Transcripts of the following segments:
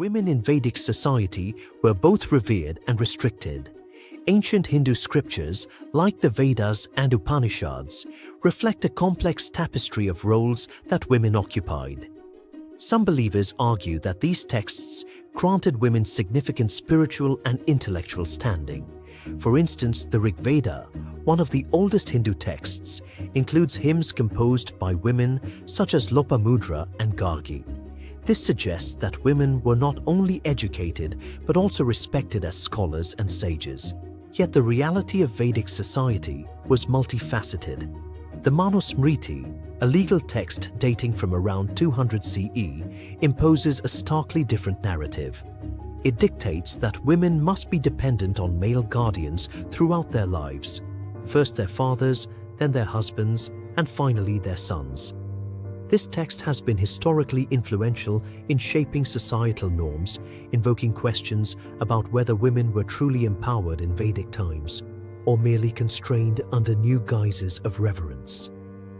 Women in Vedic society were both revered and restricted. Ancient Hindu scriptures, like the Vedas and Upanishads, reflect a complex tapestry of roles that women occupied. Some believers argue that these texts granted women significant spiritual and intellectual standing. For instance, the Rigveda, one of the oldest Hindu texts, includes hymns composed by women such as Lopamudra and Gargi. This suggests that women were not only educated but also respected as scholars and sages. Yet the reality of Vedic society was multifaceted. The Manusmriti, a legal text dating from around 200 CE, imposes a starkly different narrative. It dictates that women must be dependent on male guardians throughout their lives, first their fathers, then their husbands, and finally their sons. This text has been historically influential in shaping societal norms, invoking questions about whether women were truly empowered in Vedic times, or merely constrained under new guises of reverence.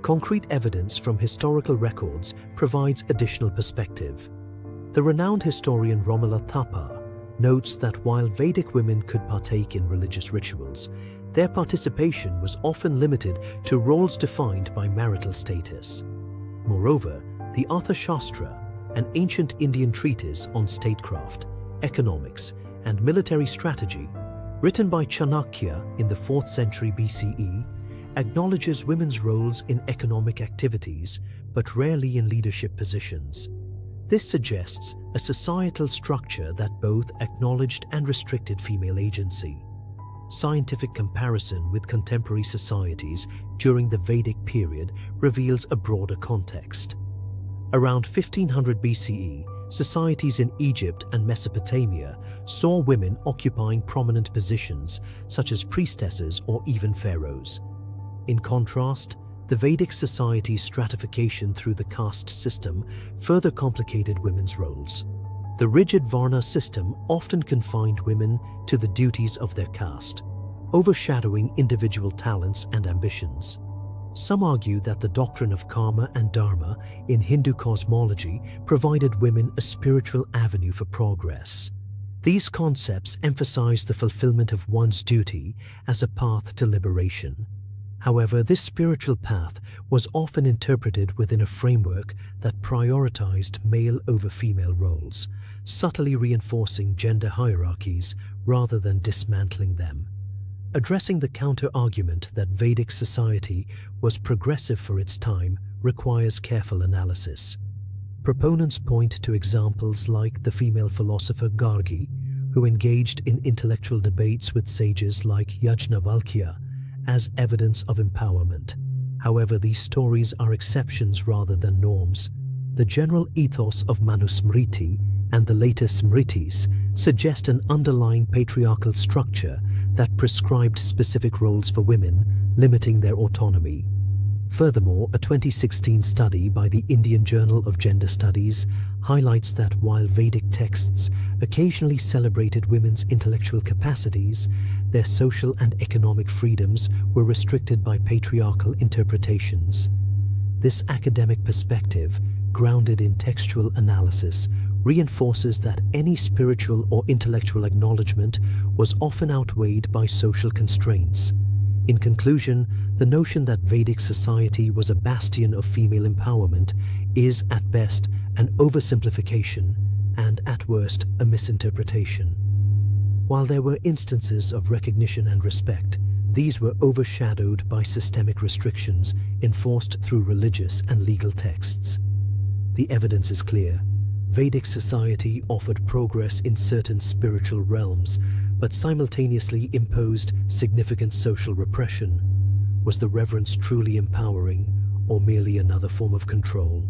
Concrete evidence from historical records provides additional perspective. The renowned historian Romila Thapa notes that while Vedic women could partake in religious rituals, their participation was often limited to roles defined by marital status. Moreover, the Arthashastra, an ancient Indian treatise on statecraft, economics, and military strategy, written by Chanakya in the 4th century BCE, acknowledges women's roles in economic activities, but rarely in leadership positions. This suggests a societal structure that both acknowledged and restricted female agency. Scientific comparison with contemporary societies during the Vedic period reveals a broader context. Around 1500 BCE, societies in Egypt and Mesopotamia saw women occupying prominent positions, such as priestesses or even pharaohs. In contrast, the Vedic society's stratification through the caste system further complicated women's roles. The rigid Varna system often confined women to the duties of their caste, overshadowing individual talents and ambitions. Some argue that the doctrine of karma and dharma in Hindu cosmology provided women a spiritual avenue for progress. These concepts emphasize the fulfillment of one's duty as a path to liberation. However, this spiritual path was often interpreted within a framework that prioritized male over female roles, subtly reinforcing gender hierarchies rather than dismantling them. Addressing the counter-argument that Vedic society was progressive for its time requires careful analysis. Proponents point to examples like the female philosopher Gargi, who engaged in intellectual debates with sages like Yajnavalkya, as evidence of empowerment. However, these stories are exceptions rather than norms. The general ethos of Manusmriti and the later Smritis suggest an underlying patriarchal structure that prescribed specific roles for women, limiting their autonomy. Furthermore, a 2016 study by the Indian Journal of Gender Studies highlights that while Vedic texts occasionally celebrated women's intellectual capacities, their social and economic freedoms were restricted by patriarchal interpretations. This academic perspective, grounded in textual analysis, reinforces that any spiritual or intellectual acknowledgement was often outweighed by social constraints. In conclusion, the notion that Vedic society was a bastion of female empowerment is, at best, an oversimplification and, at worst, a misinterpretation. While there were instances of recognition and respect, these were overshadowed by systemic restrictions enforced through religious and legal texts. The evidence is clear. Vedic society offered progress in certain spiritual realms, but simultaneously imposed significant social repression. Was the reverence truly empowering, or merely another form of control?